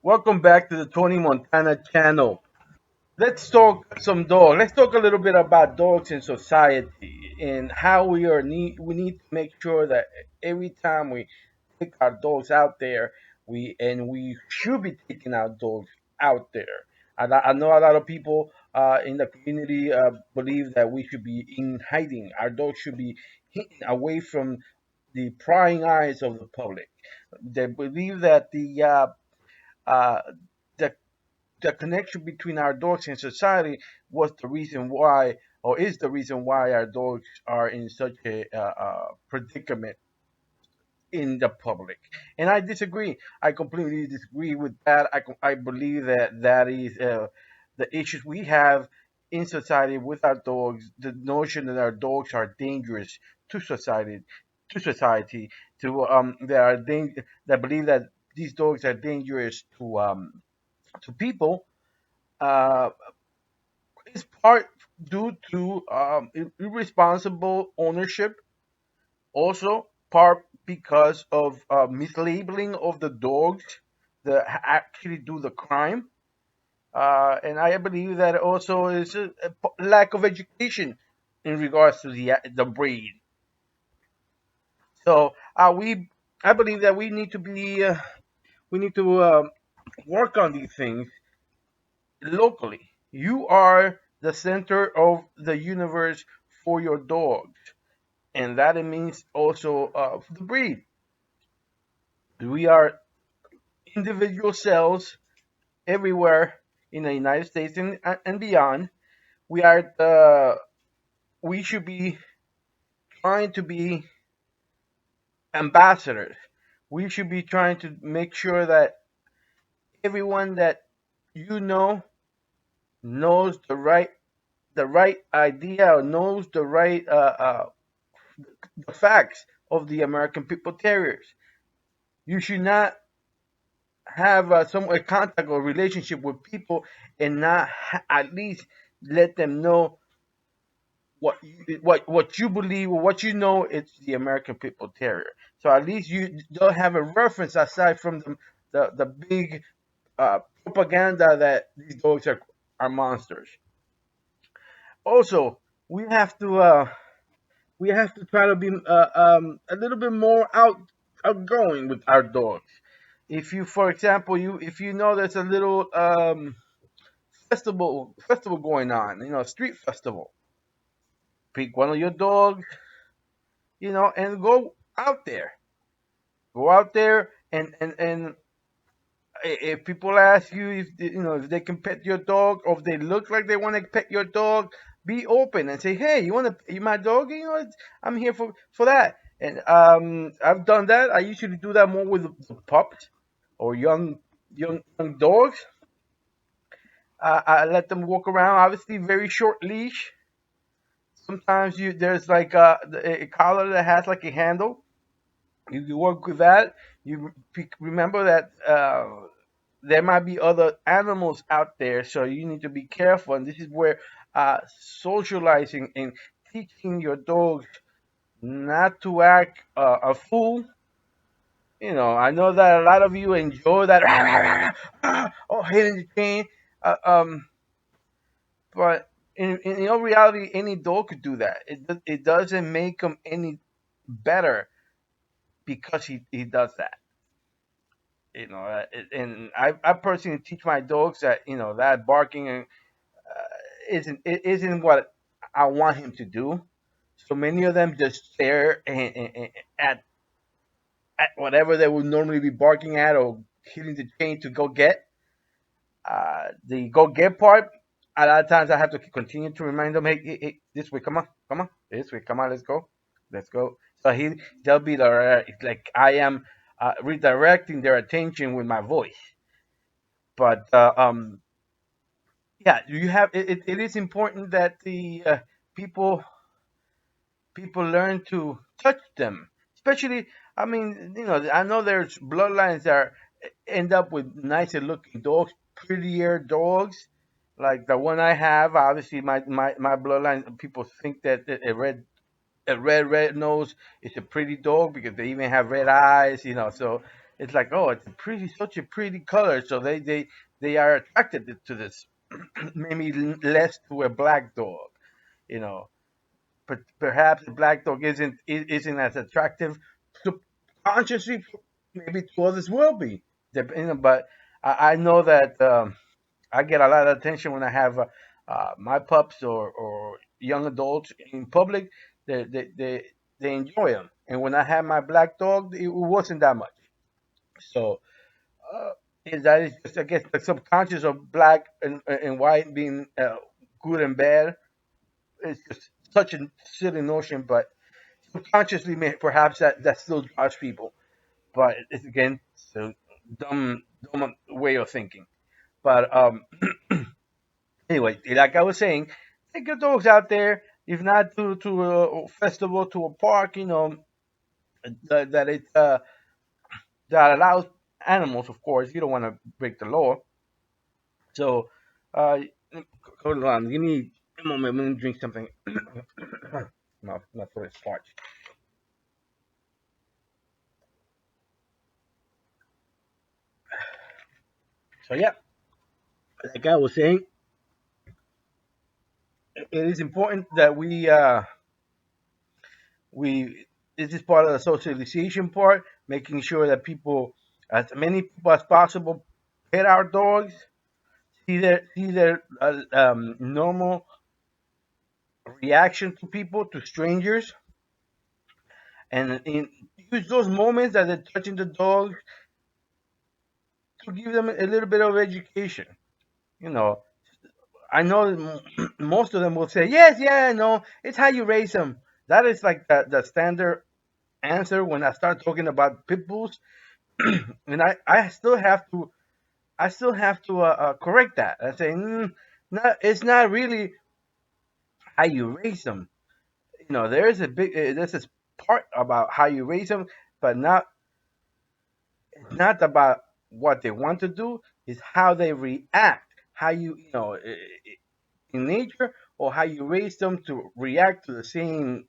Welcome back to the Tony Montana channel. Let's talk some dogs. Let's talk a little bit about dogs in society and how we need to make sure that every time we take our dogs out there, we should be taking our dogs out there. I know a lot of people in the community believe that we should be in hiding. Our dogs should be hidden away from the prying eyes of the public. They believe that uh, the the connection between our dogs and society was the reason why, or is the reason why, our dogs are in such a predicament in the public. And I disagree. I completely disagree with that. I believe that that is the issues we have in society with our dogs. The notion that our dogs are dangerous to society, to society, to that believe that these dogs are dangerous to people uh, is part due to irresponsible ownership, also part because of mislabeling of the dogs that actually do the crime. And I believe that also is a lack of education in regards to the breed. So I believe that we need to work on these things locally. You are the center of the universe for your dogs, and that it means also the breed. We are individual cells everywhere in the United States and beyond. We are we should be trying to be ambassadors. We should be trying to make sure that everyone that you knows the right idea, or knows the facts of the American People Terriers. You should not have some a contact or relationship with people and not at least let them know what you believe or what you know. It's the American People Terrier. So at least you don't have a reference aside from the big propaganda that these dogs are monsters. Also, we have to uh, we have to try to be a little bit more outgoing with our dogs. If you, for example, if you know there's a little festival going on, street festival, pick one of your dogs, and go out there. Go out there, and if people ask you if they can pet your dog, or if they look like they want to pet your dog, be open and say, hey, you want to pet my dog? I'm here for that. And I've done that. I usually do that more with the pups or young dogs. I let them walk around, obviously very short leash. Sometimes there's like a collar that has like a handle. You work with that. You remember that there might be other animals out there, so you need to be careful. And this is where socializing and teaching your dogs not to act a fool. I know that a lot of you enjoy that oh, hitting the chain, uh, um, but in all reality, any dog could do that. It doesn't make him any better because he does that. And I personally teach my dogs that that barking isn't what I want him to do. So many of them just stare at whatever they would normally be barking at or hitting the chain to go get. The go get part, a lot of times I have to continue to remind them, hey, this way, come on, this way, come on, let's go. So they'll be like I am redirecting their attention with my voice. But yeah, it is important that the people people learn to touch them. Especially, I mean, I know there's bloodlines that end up with nicer looking dogs, prettier dogs, like the one I have. Obviously, my bloodline, people think that a red nose is a pretty dog because they even have red eyes. So It's like, oh, it's a pretty, such a pretty color, so they are attracted to this. Maybe less to a black dog, you know. But perhaps a black dog isn't as attractive. Subconsciously, maybe to others will be. But I know that I get a lot of attention when I have my pups or young adults in public. They enjoy them, and when I had my black dog, it wasn't that much. So uh, that is just, I guess, the subconscious of black and white being good and bad. It's just such a silly notion, but subconsciously, perhaps that still drives people. But it's again, so dumb way of thinking. But anyway, like I was saying, take your dogs out there. If not to a festival, to a park, that it that allows animals. Of course, you don't want to break the law. So, uh, hold on, give me a moment. Let me drink something. My throat is parched. So yeah, like I was saying, it is important that we this is part of the socialization part, making sure that people, as many people as possible, pet our dogs, see their normal reaction to people, to strangers, and use those moments that they're touching the dog to give them a little bit of education. You know, I know most of them will say, yes, yeah, no, it's how you raise them. That is like the standard answer when I start talking about pit bulls, and I still have to correct that. I say, it's not really how you raise them. There's this part about how you raise them, but not about what they want to do. It's how they react, how in nature, or how you raise them to react to the same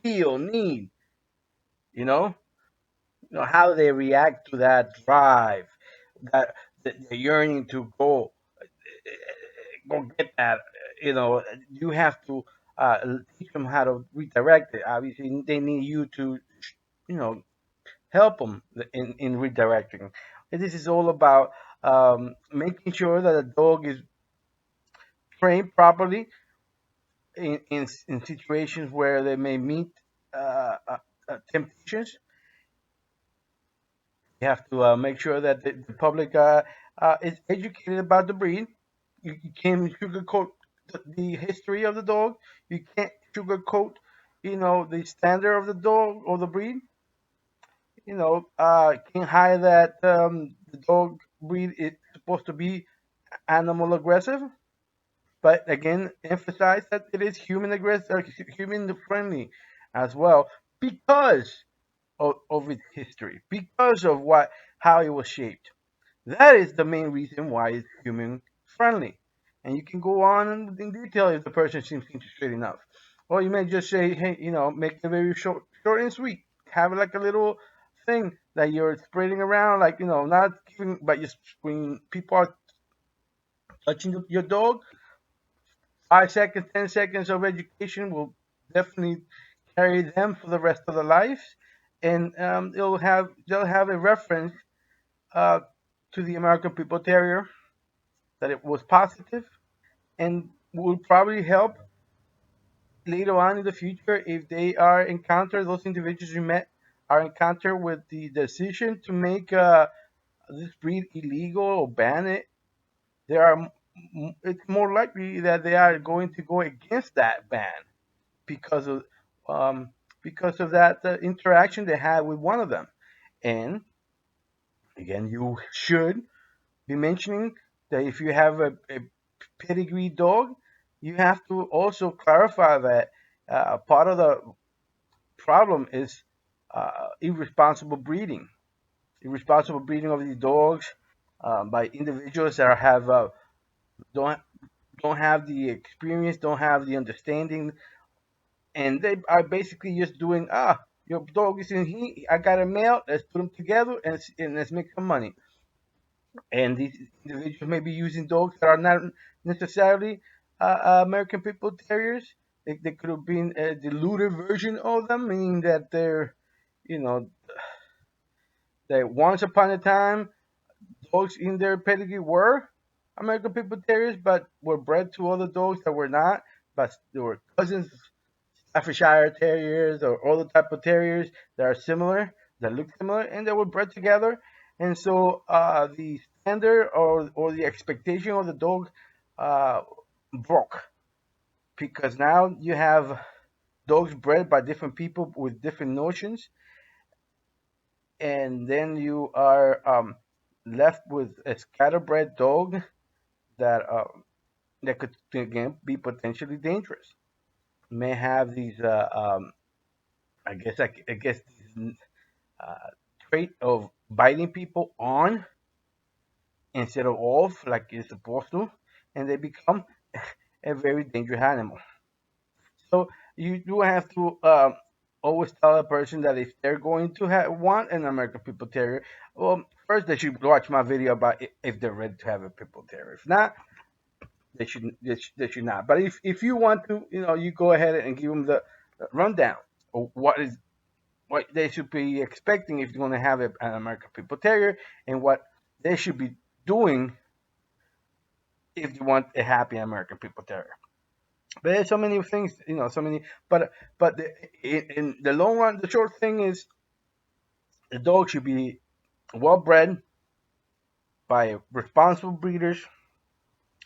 feel, need, you know, how they react to that drive, that the yearning to go get that. You have to teach them how to redirect it. Obviously, they need you to, you know, help them in redirecting. And this is all about making sure that a dog is trained properly in situations where they may meet temptations. You have to make sure that the public is educated about the breed. You can't sugarcoat the history of the dog. You can't sugarcoat, the standard of the dog or the breed. Can't hide that the dog breed is supposed to be animal aggressive, but again, emphasize that it is human aggressive, human friendly as well, because of its history, because of how it was shaped. That is the main reason why it's human friendly. And you can go on in detail if the person seems interested enough. Or you may just say, hey, make it very short and sweet. Have it like a little thing that you're spreading around, like, not giving, but just when people are touching your dog, 5 seconds, 10 seconds of education will definitely carry them for the rest of their lives. And they'll have a reference uh, to the American People Terrier, that it was positive and will probably help later on in the future if they are encounter those individuals you met are encountered with the decision to make this breed illegal or ban it. It's more likely that they are going to go against that ban because of um, that interaction they had with one of them. And again, you should be mentioning that if you have a pedigree dog, you have to also clarify that part of the problem is irresponsible breeding. Irresponsible breeding of these dogs by individuals that have don't don't have the experience, don't have the understanding, and they are basically just doing Your dog is in heat. I got a male. Let's put them together and let's make some money. And these individuals may be using dogs that are not necessarily American People Terriers. They could have been a diluted version of them, meaning that they're, you know, that once upon a time dogs in their pedigree were American People Terriers, but were bred to other dogs that were not. But they were cousins, Staffordshire Terriers, or other type of terriers that are similar, that look similar, and they were bred together. And so the standard or the expectation of the dog uh, broke because now you have dogs bred by different people with different notions, and then you are left with a scatterbred dog that that could again be potentially dangerous. May have these, I guess, these, uh, trait of biting people on instead of off, like it's supposed to, and they become a very dangerous animal. So you do have to always tell a person that if they're going to want an American People Terrier, well, first they should watch my video about if they're ready to have a People Terrier. If not, they should not. But if you want to, you go ahead and give them the rundown of what they should be expecting if you're going to have an American People Terrier, and what they should be doing if you want a happy American People Terrier. But there's so many things, so many. But in the long run, the short thing is the dog should be well bred by responsible breeders,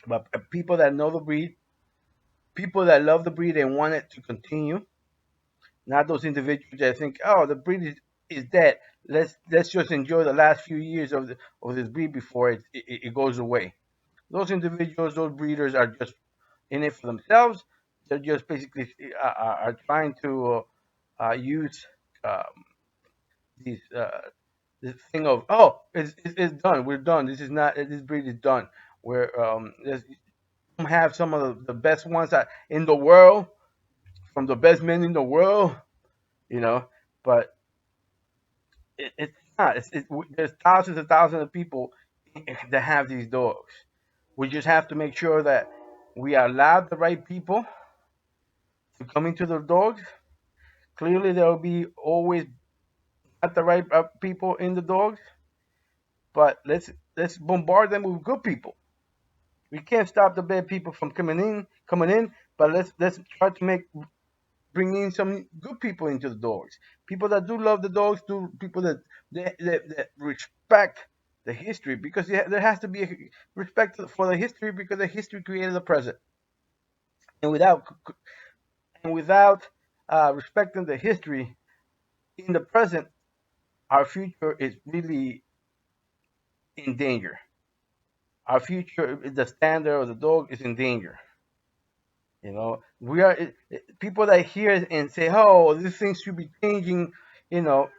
by people that know the breed, people that love the breed and want it to continue. Not those individuals that think, oh, the breed is dead. Let's just enjoy the last few years of this breed before it goes away. Those individuals, those breeders are just in it for themselves. They're just basically are trying to use um, these this thing of, oh, it's done. We're done. This is not this breed is done. We're have some of the best ones in the world, from the best men in the world, you know. But it's not. There's thousands and thousands of people that have these dogs. We just have to make sure that we allow the right people to come into the dogs. Clearly, there will be always not the right people in the dogs, but let's bombard them with good people. We can't stop the bad people from coming in, but let's try to bring in some good people into the dogs. People that do love the dogs, people that respect the history, because there has to be a respect for the history, because the history created the present, and without respecting the history in the present, our future is really in danger. Our future, the standard of the dog is in danger. We are people that hear and say, "Oh, this thing should be changing," you know,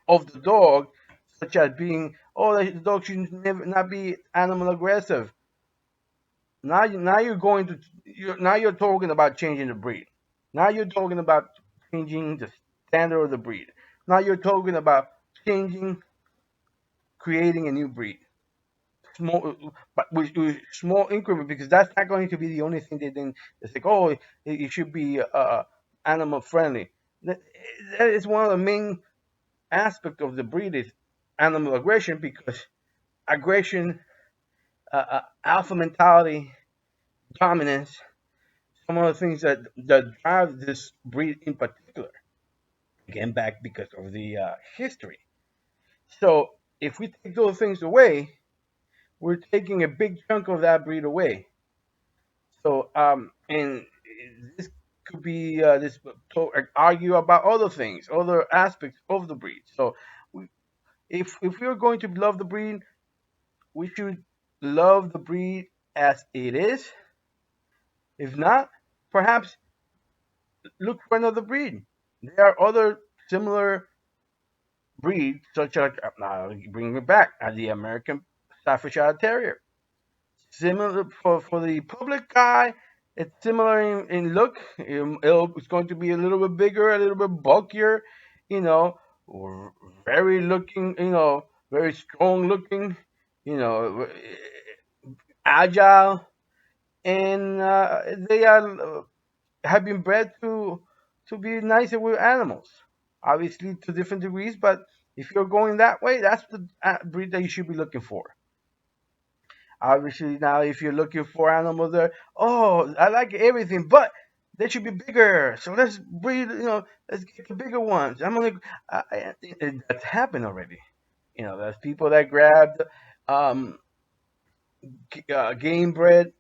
of the dog, such as being, "Oh, the dog should never not be animal aggressive." Now you're talking about changing the breed. Now you're talking about changing the standard of the breed. Now you're talking about changing, creating a new breed. Small, but with small increment, because that's not going to be the only thing. They think, oh, it should be animal friendly. That is one of the main aspects of the breed is animal aggression, because aggression, alpha mentality, dominance, some of the things that drive this breed in particular. Again, back because of the history. So if we take those things away, we're taking a big chunk of that breed away. So, and this could be this to argue about other things, other aspects of the breed. So, we, if we are going to love the breed, we should love the breed as it is. If not, perhaps look for another breed. There are other similar breeds, such as bring me back the American Staffordshire Terrier. Similar for the public eye, it's similar in look. It's going to be a little bit bigger, a little bit bulkier. you know, very looking, very strong looking, you know, agile, and they are have been bred to be nicer with animals. Obviously, to different degrees, but if you're going that way, that's the breed that you should be looking for. Obviously, now if you're looking for animals that, oh, I like everything, but they should be bigger. So let's breed, let's get the bigger ones. I'm gonna, that's happened already. There's people that grabbed um, game bred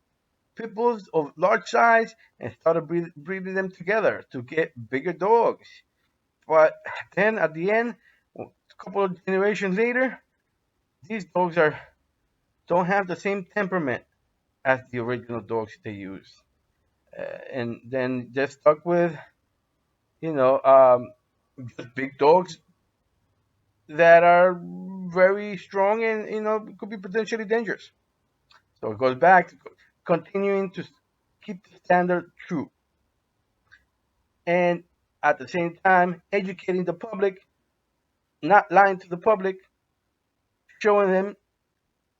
pit bulls of large size and started breeding them together to get bigger dogs. But then at the end, a couple of generations later, these dogs are don't have the same temperament as the original dogs they used. And then they're stuck with, you know, um, just big dogs that are very strong and, could be potentially dangerous. So it goes back to continuing to keep the standard true and at the same time educating the public, not lying to the public, showing them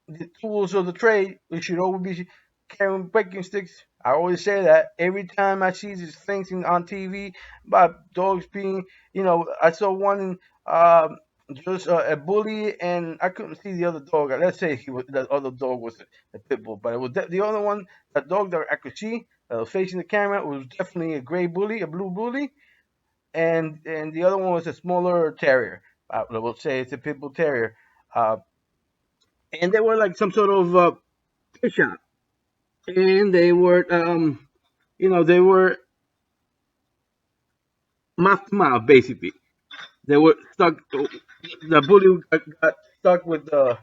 the tools of the trade. We should always be carrying breaking sticks. I always say that every time I see these things on TV about dogs being, I saw one in just a bully, and I couldn't see the other dog. Let's say the other dog was a pit bull, but it was the other one, that dog that I could see facing the camera was definitely a gray bully, a blue bully, and the other one was a smaller terrier. I will say it's a pit bull terrier. Uh, and they were like some sort of pit shop, and they were they were mouth to mouth basically. They were stuck. The bully got stuck with the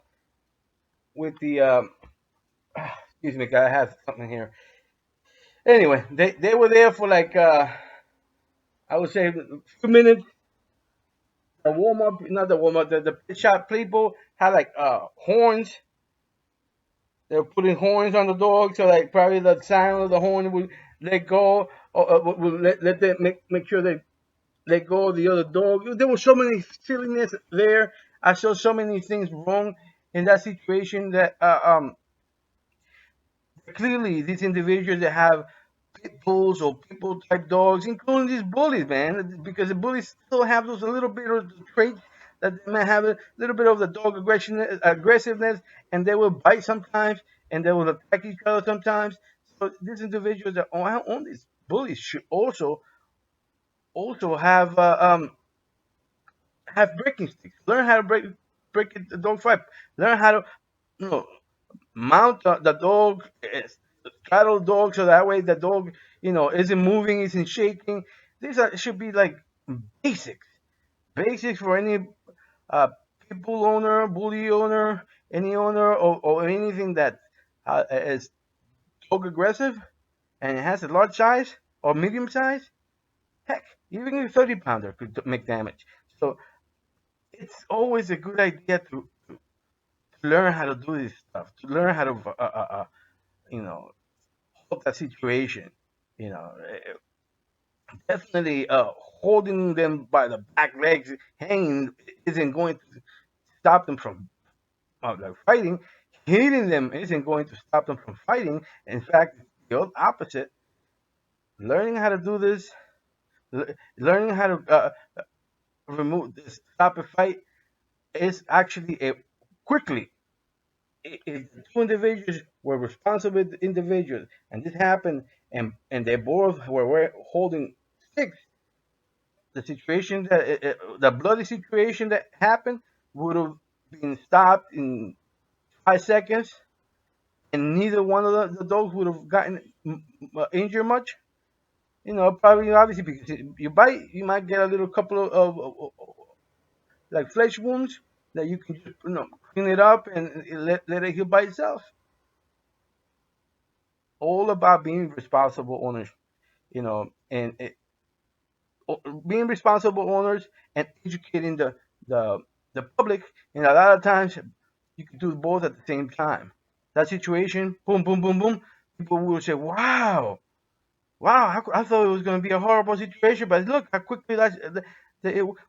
excuse me, I have something here. Anyway, they were there for like I would say a few minutes. The warm up, not the warm up. The pit shop people had like horns. They were putting horns on the dog, so like probably the sound of the horn would let go, or would let them make sure they let go of the other dog. There were so many silliness there. I saw so many things wrong in that situation that clearly these individuals that have pit bulls or pit bull type dogs, including these bullies, man, because the bullies still have those a little bit of the traits that they may have a little bit of the dog aggressiveness, and they will bite sometimes, and they will attack each other sometimes. So these individuals that own these bullies should also have breaking sticks. Learn how to break the dog fight. Learn how to you know mount the dog, straddle the dog, so that way the dog isn't moving, isn't shaking. These should be like basics, basics for any uh, pit bull owner, bully owner, any owner, or anything that is dog aggressive and it has a large size or medium size. Heck, even a 30-pounder could make damage. So it's always a good idea to learn how to do this stuff, to learn how to, you know, hold that situation. You know, definitely holding them by the back legs, hanging, isn't going to stop them from like fighting. Hitting them isn't going to stop them from fighting. In fact, the opposite. Learning how to do this, learning how to remove this, stop a fight, is actually a quickly if two individuals were responsible individuals, and this happened, and they both were holding sticks, the situation the bloody situation that happened would have been stopped in 5 seconds, and neither one of the dogs would have gotten injured much. Probably obviously because you bite, you might get a little couple of like flesh wounds that you can just clean it up and let it heal by itself. All about being responsible owners, and being responsible owners and educating the the public. And a lot of times, you can do both at the same time. That situation, boom, boom, boom, boom. People will say, "Wow, wow! I thought it was going to be a horrible situation, but look how quickly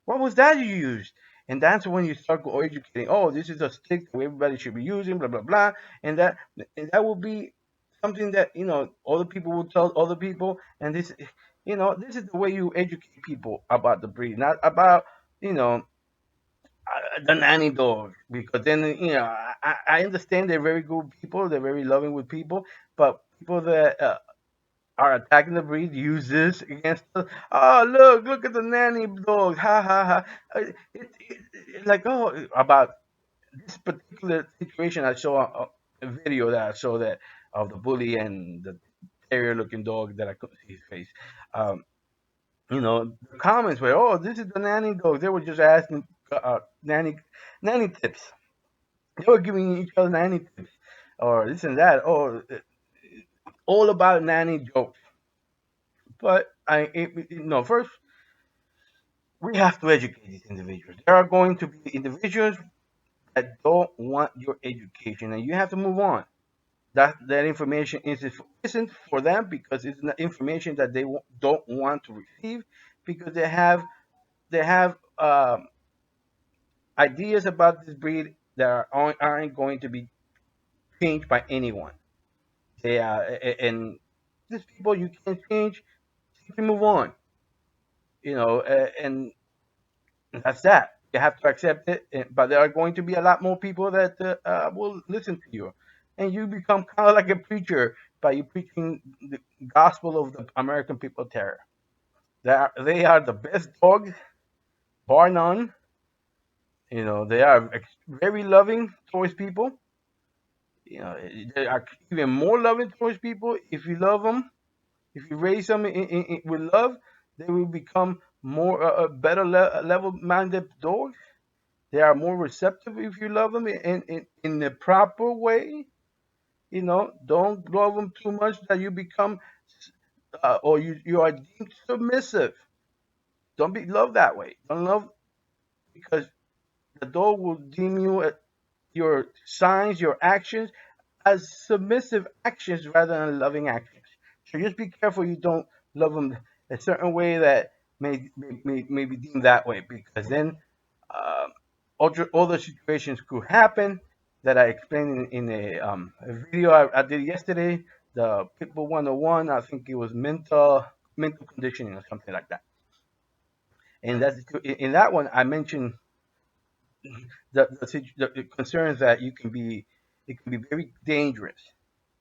What was that you used? And that's when you start educating. Oh, this is a stick that everybody should be using. Blah blah blah. And that will be something that other people will tell other people. And this is the way you educate people about the breed, not about you know the nanny dog. Because then I understand they're very good people. They're very loving with people, but people that are attacking the breed use this against us. Oh, look at the nanny dog. Ha ha ha. Like, oh, about this particular situation, I saw a video that I saw that of the bully and the terrier looking dog that I couldn't see his face. Um, the comments were, oh, this is the nanny dog. They were just asking nanny tips. They were giving each other nanny tips or this and that. Oh, all about nanny jokes. But first we have to educate these individuals. There are going to be individuals that don't want your education, and you have to move on. That information isn't for them because it's not information that they don't want to receive because they have ideas about this breed that aren't going to be changed by anyone. And these people you can't change. Simply move on. And that's that. You have to accept it, but there are going to be a lot more people that will listen to you, and you become kind of like a preacher by you preaching the gospel of the American People Terror. They are the best dogs, bar none. They are very loving towards people. They are even more loving towards people. If you love them, if you raise them with love, they will become more better level-minded dogs. They are more receptive if you love them in the proper way. Don't love them too much that you become or you are deemed submissive. Don't be loved that way. Don't love because the dog will deem your signs, your actions as submissive actions rather than loving actions. So just be careful you don't love them a certain way that may be deemed that way because then um, other situations could happen that I explained in a video I did yesterday. The Pitbull 101, I think it was mental conditioning or something like that. And that's in that one I mentioned the concerns that it can be very dangerous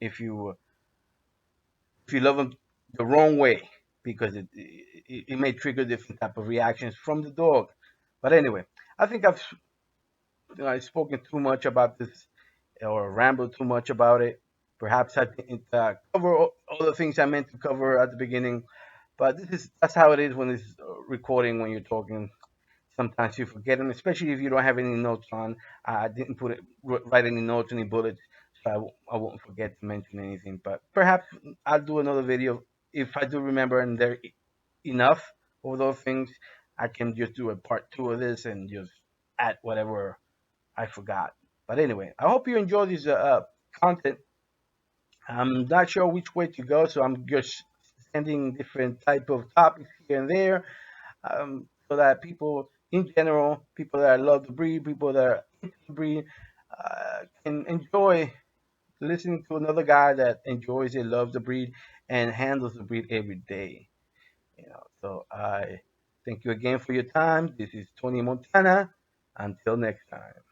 if you love them the wrong way because it may trigger different type of reactions from the dog. But anyway, I think I've spoken too much about this or rambled too much about it. Perhaps I didn't cover all the things I meant to cover at the beginning. But that's how it is when it's recording when you're talking. Sometimes you forget them, especially if you don't have any notes on. I didn't write any notes, any bullets, so I won't forget to mention anything. But perhaps I'll do another video if I do remember and there enough of those things. I can just do a part two of this and just add whatever I forgot. But anyway, I hope you enjoy this content. I'm not sure which way to go, so I'm just sending different type of topics here and there, so that people in general, people that love the breed, people that are into the breed, can enjoy listening to another guy that enjoys it, loves the breed, and handles the breed every day. So I thank you again for your time. This is Tony Montana. Until next time.